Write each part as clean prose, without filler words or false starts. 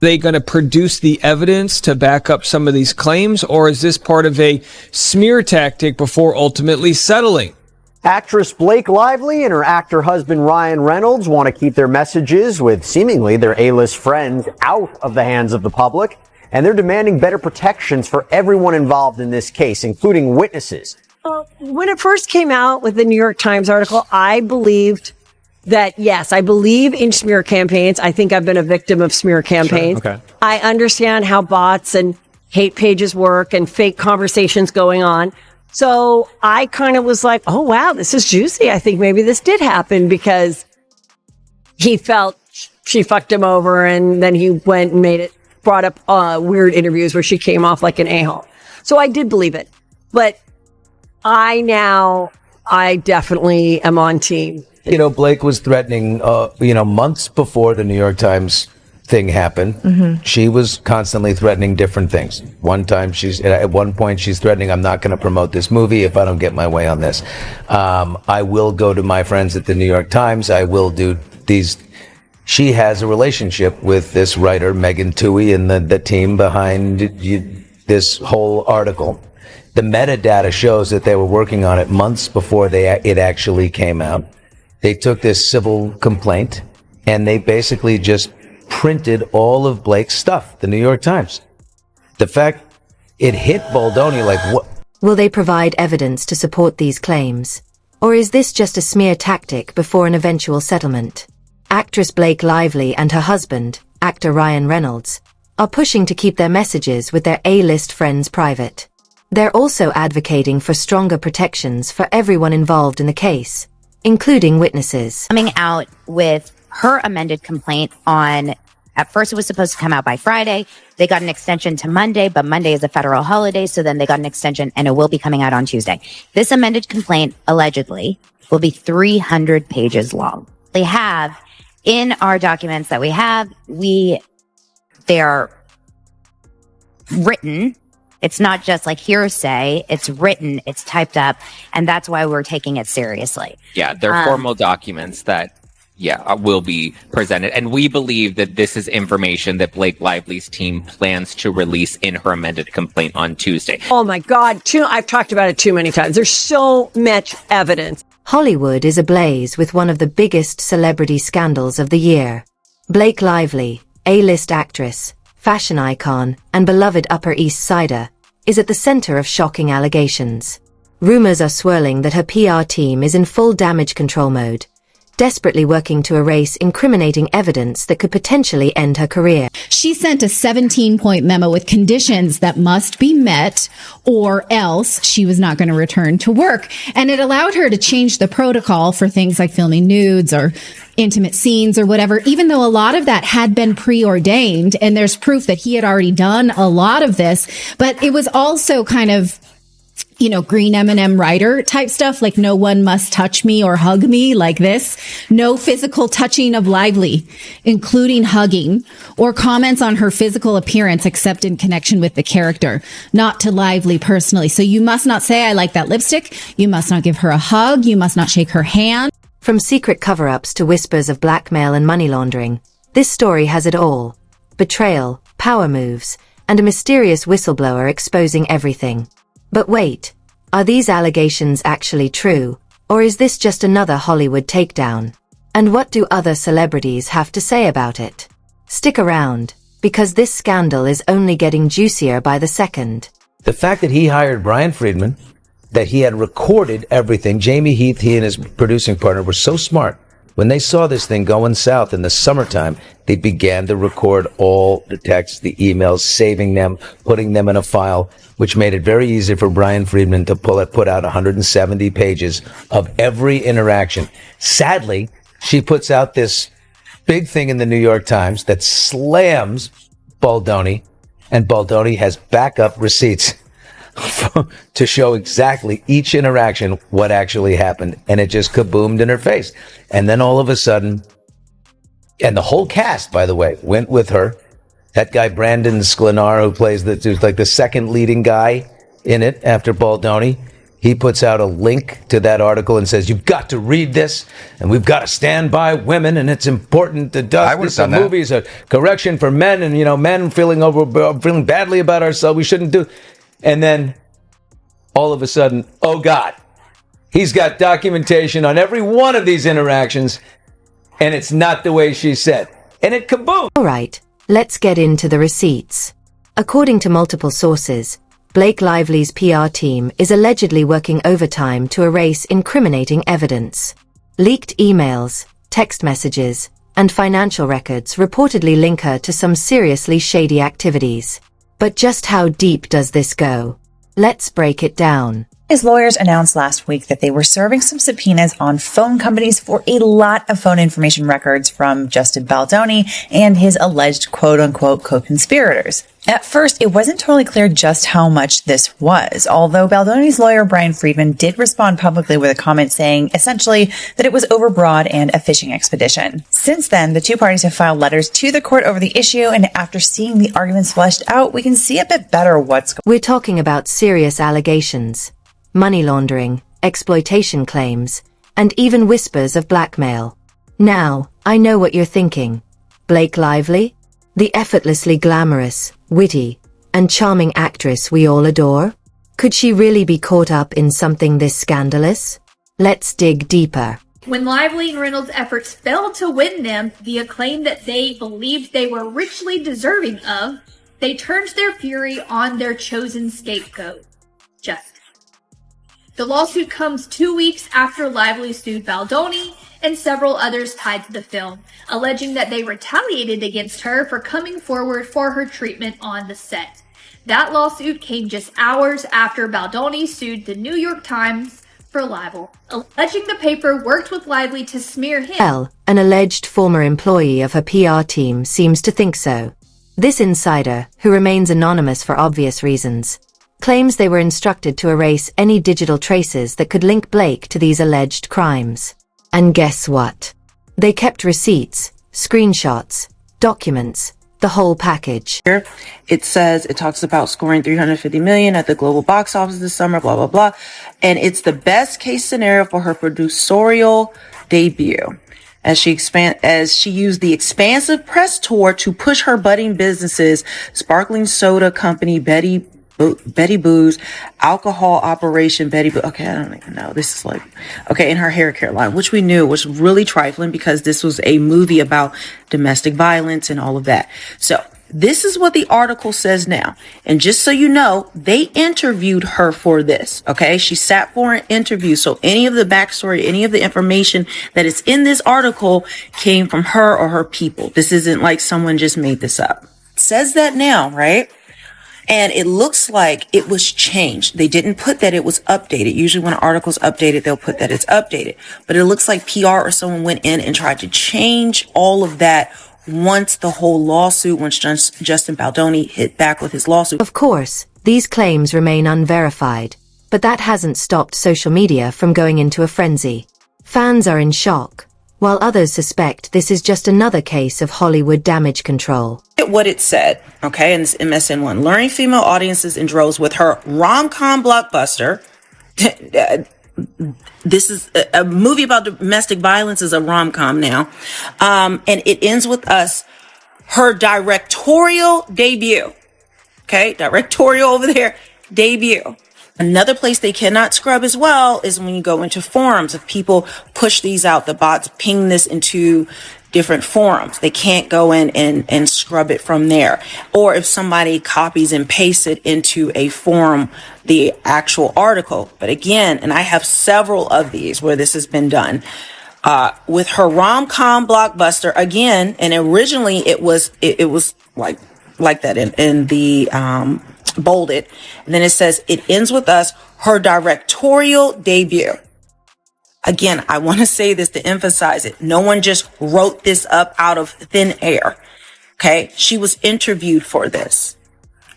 they going to produce the evidence to back up some of these claims, or is this part of a smear tactic before ultimately settling? Actress Blake Lively and her actor husband Ryan Reynolds want to keep their messages with seemingly their A-list friends out of the hands of the public, and they're demanding better protections for everyone involved in this case, including witnesses. When it first came out with the New York Times article, I believed that, yes, I believe in smear campaigns. I think I've been a victim of smear campaigns. Sure, okay. I understand how bots and hate pages work and fake conversations going on. So I kind of was like, oh, wow, this is juicy. I think maybe this did happen because he felt she fucked him over, and then he went and brought up weird interviews where she came off like an a-hole. So I did believe it. But I definitely am on team. Blake was threatening, months before the New York Times thing happened. Mm-hmm. She was constantly threatening different things. At one point she's threatening, I'm not going to promote this movie if I don't get my way on this. I will go to my friends at the New York Times. I will do these. She has a relationship with this writer, Megan Twohey, and the team behind this whole article. The metadata shows that they were working on it months before it actually came out. They took this civil complaint and they basically just printed all of Blake's stuff, the New York Times. The fact it hit Baldoni like what? Will they provide evidence to support these claims? Or is this just a smear tactic before an eventual settlement? Actress Blake Lively and her husband, actor Ryan Reynolds, are pushing to keep their messages with their A-list friends private. They're also advocating for stronger protections for everyone involved in the case, including witnesses. Coming out with her amended complaint at first it was supposed to come out by Friday. They got an extension to Monday, but Monday is a federal holiday, so then they got an extension and it will be coming out on Tuesday. This amended complaint, allegedly, will be 300 pages long. They have, in our documents that we have, they're written. It's not just like hearsay. It's written, it's typed up, and that's why we're taking it seriously. Yeah, they're formal documents that, will be presented. And we believe that this is information that Blake Lively's team plans to release in her amended complaint on Tuesday. Oh my God, I've talked about it too many times. There's so much evidence. Hollywood is ablaze with one of the biggest celebrity scandals of the year. Blake Lively, A-list actress, fashion icon, and beloved Upper East Sider, is at the center of shocking allegations. Rumors are swirling that her PR team is in full damage control mode, desperately working to erase incriminating evidence that could potentially end her career. She sent a 17-point memo with conditions that must be met, or else she was not going to return to work. And it allowed her to change the protocol for things like filming nudes or intimate scenes or whatever, even though a lot of that had been preordained. And there's proof that he had already done a lot of this. But it was also kind of, green M&M writer type stuff, like no one must touch me or hug me like this. No physical touching of Lively, including hugging, or comments on her physical appearance except in connection with the character, not to Lively personally. So you must not say, I like that lipstick. You must not give her a hug. You must not shake her hand. From secret cover-ups to whispers of blackmail and money laundering, this story has it all. Betrayal, power moves, and a mysterious whistleblower exposing everything. But wait, are these allegations actually true, or is this just another Hollywood takedown? And what do other celebrities have to say about it? Stick around, because this scandal is only getting juicier by the second. The fact that he hired Brian Friedman, that he had recorded everything, Jamie Heath, he and his producing partner were so smart. When they saw this thing going south in the summertime, they began to record all the texts, the emails, saving them, putting them in a file, which made it very easy for Brian Friedman to put out 170 pages of every interaction. Sadly, she puts out this big thing in the New York Times that slams Baldoni, and Baldoni has backup receipts to show exactly each interaction, what actually happened. And it just kaboomed in her face. And then all of a sudden, and the whole cast, by the way, went with her. That guy, Brandon Sklenar, who's like the second leading guy in it after Baldoni. he puts out a link to that article and says, you've got to read this, and we've got to stand by women, and it's important to do this. The movie is a correction for men, and, men feeling badly about ourselves. We shouldn't do. And then all of a sudden, oh, God, he's got documentation on every one of these interactions, and it's not the way she said. And it kaboom! All right, let's get into the receipts. According to multiple sources, Blake Lively's PR team is allegedly working overtime to erase incriminating evidence. Leaked emails, text messages, and financial records reportedly link her to some seriously shady activities. But just how deep does this go? Let's break it down. His lawyers announced last week that they were serving some subpoenas on phone companies for a lot of phone information records from Justin Baldoni and his alleged quote-unquote co-conspirators. At first, it wasn't totally clear just how much this was, although Baldoni's lawyer Brian Friedman did respond publicly with a comment saying, essentially, that it was overbroad and a fishing expedition. Since then, the two parties have filed letters to the court over the issue, and after seeing the arguments fleshed out, we can see a bit better what's going on. We're talking about serious allegations, money laundering, exploitation claims, and even whispers of blackmail. Now, I know what you're thinking. Blake Lively? The effortlessly glamorous, witty, and charming actress we all adore? Could she really be caught up in something this scandalous? Let's dig deeper. When Lively and Reynolds' efforts failed to win them the acclaim that they believed they were richly deserving of, they turned their fury on their chosen scapegoat, Justin. The lawsuit comes 2 weeks after Lively sued Baldoni and several others tied to the film, alleging that they retaliated against her for coming forward for her treatment on the set. That lawsuit came just hours after Baldoni sued the New York Times for libel, alleging the paper worked with Lively to smear him. Well, an alleged former employee of her PR team seems to think so. This insider, who remains anonymous for obvious reasons, claims they were instructed to erase any digital traces that could link Blake to these alleged crimes. And guess what? They kept receipts, screenshots, documents, the whole package. It says, it talks about scoring $350 million at the global box office this summer, blah, blah, blah. And it's the best case scenario for her producerial debut. As she used the expansive press tour to push her budding businesses, sparkling soda company Betty Boo's, alcohol operation Betty Boo. Okay, I don't even know. This is like, okay, in her hair care line, which we knew was really trifling because this was a movie about domestic violence and all of that. So this is what the article says now. And just so you know, they interviewed her for this. Okay, she sat for an interview. So any of the backstory, any of the information that is in this article came from her or her people. This isn't like someone just made this up. It says that now, right? And it looks like it was changed. They didn't put that it was updated. Usually when an article's updated, they'll put that it's updated. But it looks like PR or someone went in and tried to change all of that once the whole lawsuit, once Justin Baldoni hit back with his lawsuit. Of course, these claims remain unverified, but that hasn't stopped social media from going into a frenzy. Fans are in shock, while others suspect this is just another case of Hollywood damage control. What it said, okay, in this MSN1, luring female audiences in droves with her rom-com blockbuster. This is a movie about domestic violence is a rom-com now. And it ends with us, her directorial debut. Okay, directorial over there, debut. Another place they cannot scrub as well is when you go into forums. If people push these out, the bots ping this into different forums. They can't go in and scrub it from there. Or if somebody copies and pastes it into a forum, the actual article. But again, and I have several of these where this has been done, with her rom-com blockbuster again. And originally it was like that in the, bolded. And then it says, it ends with us, her directorial debut. Again, I want to say this to emphasize it. No one just wrote this up out of thin air. Okay. She was interviewed for this.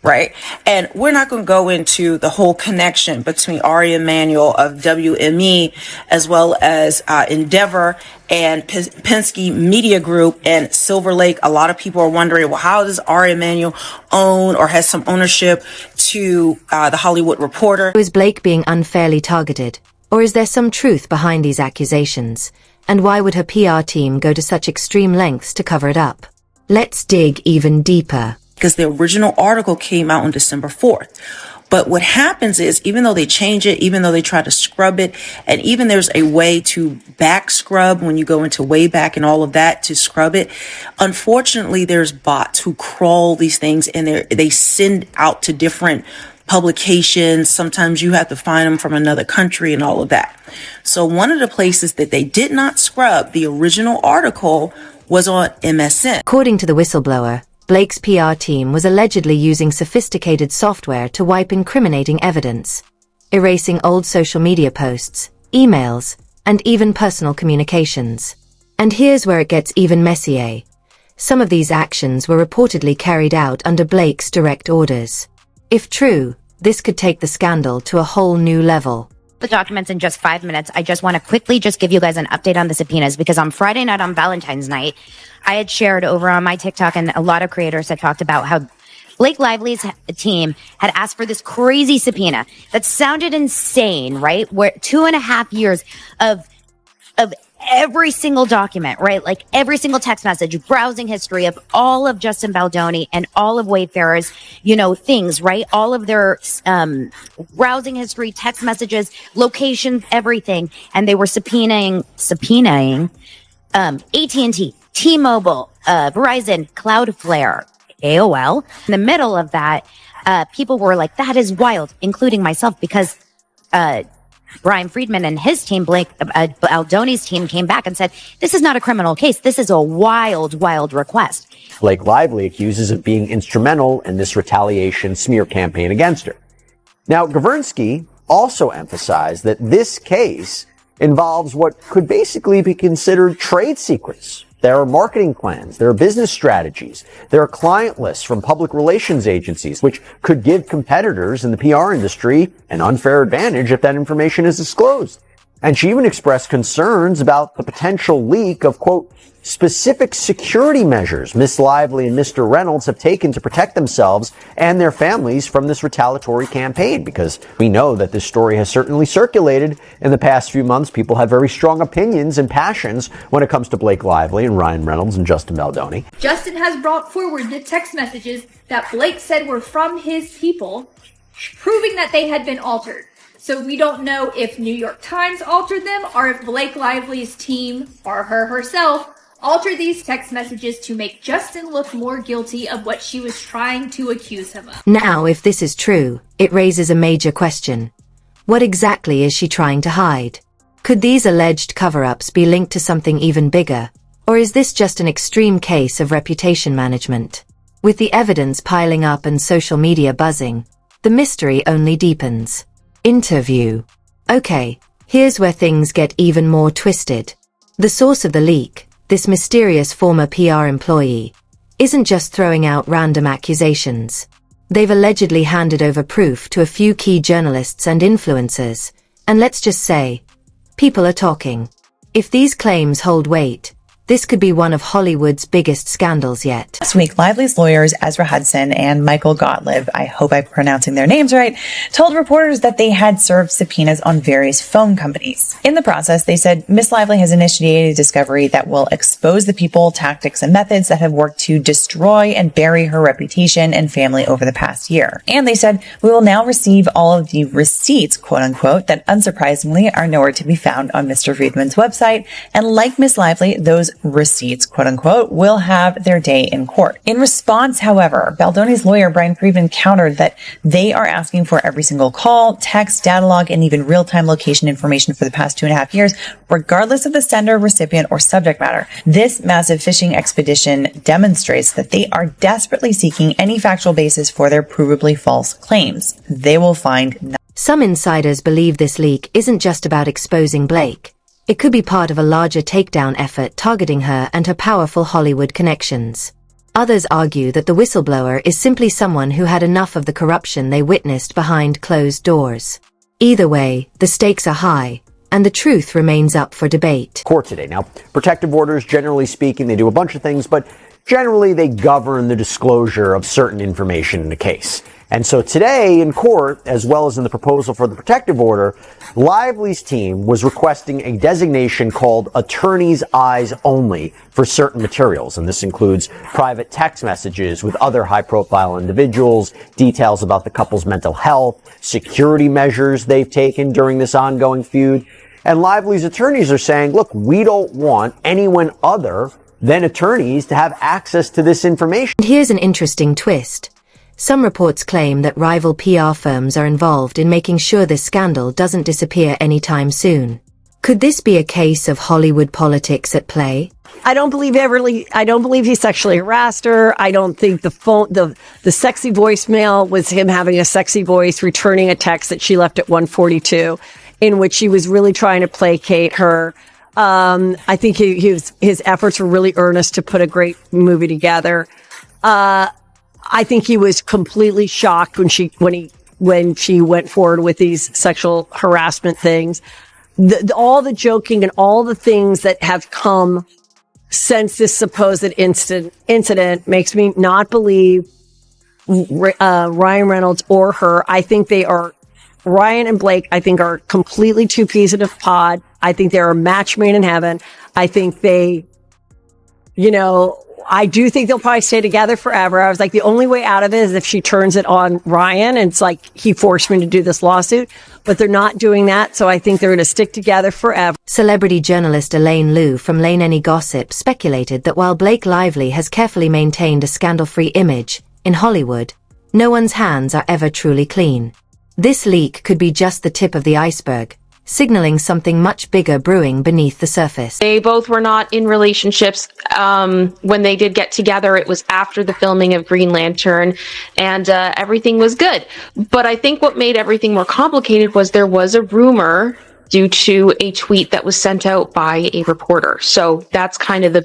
right? And we're not going to go into the whole connection between Ari Emanuel of WME as well as Endeavor and Penske Media Group and Silver Lake. A lot of people are wondering, well, how does Ari Emanuel own or has some ownership to the Hollywood Reporter? Is Blake being unfairly targeted? Or is there some truth behind these accusations? And why would her PR team go to such extreme lengths to cover it up? Let's dig even deeper. Because the original article came out on December 4th. But what happens is, even though they change it, even though they try to scrub it, and even there's a way to back scrub when you go into Wayback and all of that to scrub it, unfortunately, there's bots who crawl these things and they send out to different publications. Sometimes you have to find them from another country and all of that. So one of the places that they did not scrub the original article was on MSN. According to the whistleblower, Blake's PR team was allegedly using sophisticated software to wipe incriminating evidence, erasing old social media posts, emails, and even personal communications. And here's where it gets even messier. Some of these actions were reportedly carried out under Blake's direct orders. If true, this could take the scandal to a whole new level. The documents in just 5 minutes. I just want to quickly just give you guys an update on the subpoenas, because on Friday night, on Valentine's night, I had shared over on my TikTok, and a lot of creators had talked about how Blake Lively's team had asked for this crazy subpoena that sounded insane, right? Where 2.5 years of every single document, right? Like every single text message, browsing history of all of Justin Baldoni and all of Wayfarer's, things, right? All of their browsing history, text messages, locations, everything. And they were subpoenaing AT&T, T-Mobile, Verizon, Cloudflare, AOL. In the middle of that, people were like, that is wild, including myself, because Brian Friedman and his team, Blake Baldoni's team, came back and said, this is not a criminal case. This is a wild, wild request. Blake Lively accuses of being instrumental in this retaliation smear campaign against her. Now, Gavrnsky also emphasized that this case involves what could basically be considered trade secrets. There are marketing plans, there are business strategies, there are client lists from public relations agencies, which could give competitors in the PR industry an unfair advantage if that information is disclosed. And she even expressed concerns about the potential leak of, quote, specific security measures Miss Lively and Mr. Reynolds have taken to protect themselves and their families from this retaliatory campaign, because we know that this story has certainly circulated in the past few months. People have very strong opinions and passions when it comes to Blake Lively and Ryan Reynolds and Justin Baldoni. Justin has brought forward the text messages that Blake said were from his people, proving that they had been altered. So we don't know if New York Times altered them or if Blake Lively's team or her herself altered these text messages to make Justin look more guilty of what she was trying to accuse him of. Now, if this is true, it raises a major question. What exactly is she trying to hide? Could these alleged cover-ups be linked to something even bigger? Or is this just an extreme case of reputation management? With the evidence piling up and social media buzzing, the mystery only deepens. Interview. Okay, here's where things get even more twisted. The source of the leak, this mysterious former PR employee, isn't just throwing out random accusations. They've allegedly handed over proof to a few key journalists and influencers, and let's just say, people are talking. If these claims hold weight, this could be one of Hollywood's biggest scandals yet. Last week, Lively's lawyers Ezra Hudson and Michael Gottlieb, I hope I'm pronouncing their names right, told reporters that they had served subpoenas on various phone companies. In the process, they said Miss Lively has initiated discovery that will expose the people, tactics, and methods that have worked to destroy and bury her reputation and family over the past year. And they said, we will now receive all of the receipts, quote unquote, that unsurprisingly are nowhere to be found on Mr. Friedman's website. And like Miss Lively, those receipts, quote unquote, will have their day in court. In response, however, Baldoni's lawyer, Brian Friedman, countered that they are asking for every single call, text, data log, and even real-time location information for the past 2.5 years, regardless of the sender, recipient, or subject matter. This massive phishing expedition demonstrates that they are desperately seeking any factual basis for their provably false claims. They will find none. Some insiders believe this leak isn't just about exposing Blake. It could be part of a larger takedown effort targeting her and her powerful Hollywood connections. Others argue that the whistleblower is simply someone who had enough of the corruption they witnessed behind closed doors. Either way, the stakes are high, and the truth remains up for debate. Court today. Now, protective orders, generally speaking, they do a bunch of things, but generally they govern the disclosure of certain information in a case. And so today in court, as well as in the proposal for the protective order, Lively's team was requesting a designation called attorney's eyes only for certain materials. And this includes private text messages with other high-profile individuals, details about the couple's mental health, security measures they've taken during this ongoing feud. And Lively's attorneys are saying, look, we don't want anyone other than attorneys to have access to this information. And here's an interesting twist. Some reports claim that rival PR firms are involved in making sure this scandal doesn't disappear anytime soon. Could this be a case of Hollywood politics at play? I don't believe he sexually harassed her. I don't think the sexy voicemail was him having a sexy voice, returning a text that she left at 1:42, in which he was really trying to placate her. I think his efforts were really earnest to put a great movie together. I think he was completely shocked when she went forward with these sexual harassment things. All the joking and all the things that have come since this supposed incident makes me not believe Ryan Reynolds or her. I think Ryan and Blake, I think, are completely two peas in a pod. I think they're a match made in heaven. I think I do think they'll probably stay together forever. I was like, the only way out of it is if she turns it on Ryan, and it's like, he forced me to do this lawsuit, but they're not doing that. So I think they're going to stick together forever. Celebrity journalist Elaine Liu from Lane Any Gossip speculated that while Blake Lively has carefully maintained a scandal-free image in Hollywood, no one's hands are ever truly clean. This leak could be just the tip of the iceberg, signaling something much bigger brewing beneath the surface. They both were not in relationships. When they did get together, it was after the filming of Green Lantern, and everything was good. But I think what made everything more complicated was there was a rumor due to a tweet that was sent out by a reporter. So that's kind of the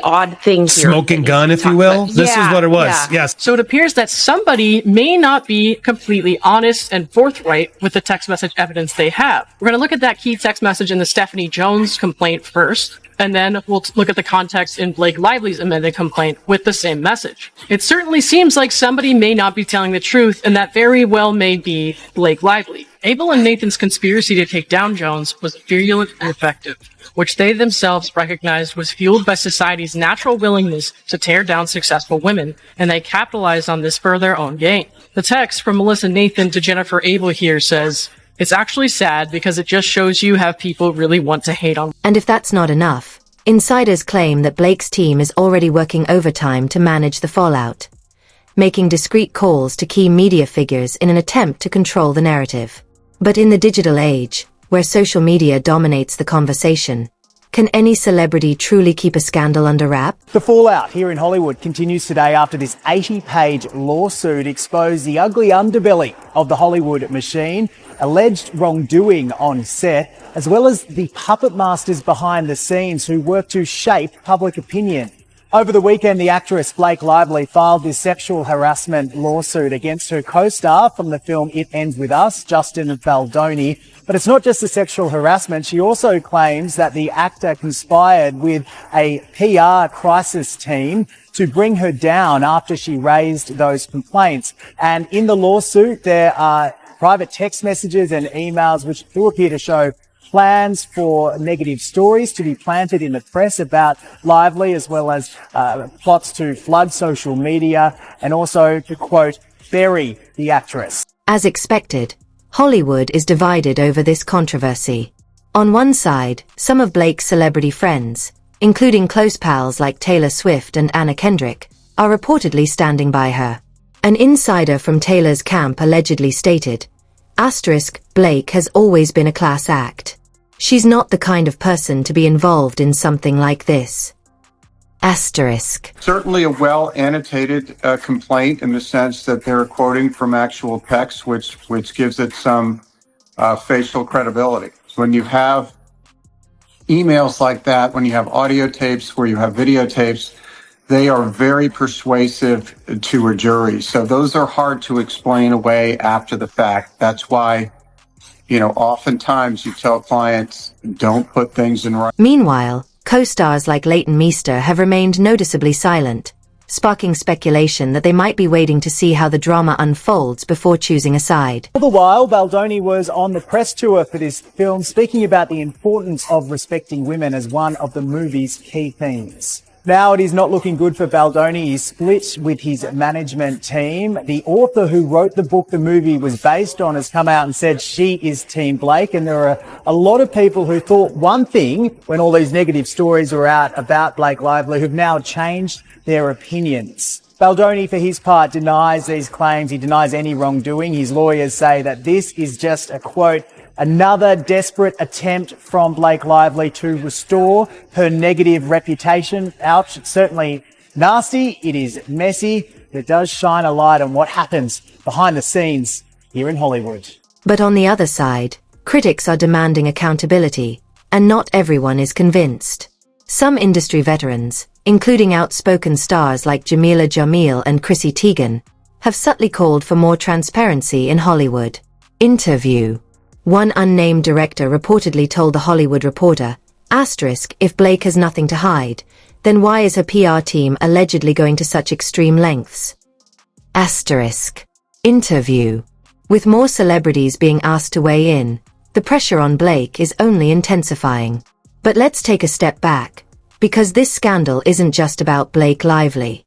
odd thing here. Smoking gun, if you will. This is what it was. Yeah. Yes. So it appears that somebody may not be completely honest and forthright with the text message evidence they have. We're going to look at that key text message in the Stephanie Jones complaint first, and then we'll look at the context in Blake Lively's amended complaint with the same message. It certainly seems like somebody may not be telling the truth, and that very well may be Blake Lively. Abel and Nathan's conspiracy to take down Jones was virulent and effective, which they themselves recognized was fueled by society's natural willingness to tear down successful women, and they capitalized on this for their own gain. The text from Melissa Nathan to Jennifer Abel here says, "It's actually sad because it just shows you how people really want to hate on." And if that's not enough, insiders claim that Blake's team is already working overtime to manage the fallout, making discreet calls to key media figures in an attempt to control the narrative. But in the digital age, where social media dominates the conversation, can any celebrity truly keep a scandal under wrap? The fallout here in Hollywood continues today after this 80-page lawsuit exposed the ugly underbelly of the Hollywood machine, alleged wrongdoing on set, as well as the puppet masters behind the scenes who work to shape public opinion. Over the weekend, the actress Blake Lively filed this sexual harassment lawsuit against her co-star from the film It Ends With Us, Justin Baldoni. But it's not just the sexual harassment. She also claims that the actor conspired with a PR crisis team to bring her down after she raised those complaints. And in the lawsuit, there are private text messages and emails which do appear to show plans for negative stories to be planted in the press about Lively, as well as plots to flood social media and also to, quote, bury the actress. As expected, Hollywood is divided over this controversy. On one side, some of Blake's celebrity friends, including close pals like Taylor Swift and Anna Kendrick, are reportedly standing by her. An insider from Taylor's camp allegedly stated, Blake has always been a class act. She's not the kind of person to be involved in something like this. Certainly a well-annotated complaint in the sense that they're quoting from actual text, which gives it some facial credibility. So when you have emails like that, when you have audio tapes, where you have videotapes, they are very persuasive to a jury. So those are hard to explain away after the fact. That's why, oftentimes you tell clients, don't put things in writing. Meanwhile, co-stars like Leighton Meester have remained noticeably silent, sparking speculation that they might be waiting to see how the drama unfolds before choosing a side. All the while, Baldoni was on the press tour for this film, speaking about the importance of respecting women as one of the movie's key themes. Now it is not looking good for Baldoni. He's split with his management team. The author who wrote the book the movie was based on has come out and said she is Team Blake. And there are a lot of people who thought one thing when all these negative stories were out about Blake Lively who've now changed their opinions. Baldoni, for his part, denies these claims. He denies any wrongdoing. His lawyers say that this is just a, quote, another desperate attempt from Blake Lively to restore her negative reputation. Ouch, it's certainly nasty, it is messy, but it does shine a light on what happens behind the scenes here in Hollywood. But on the other side, critics are demanding accountability, and not everyone is convinced. Some industry veterans, including outspoken stars like Jamila Jamil and Chrissy Teigen, have subtly called for more transparency in Hollywood. Interview. One unnamed director reportedly told The Hollywood Reporter, if Blake has nothing to hide, then why is her PR team allegedly going to such extreme lengths? Interview. With more celebrities being asked to weigh in, the pressure on Blake is only intensifying. But let's take a step back, because this scandal isn't just about Blake Lively.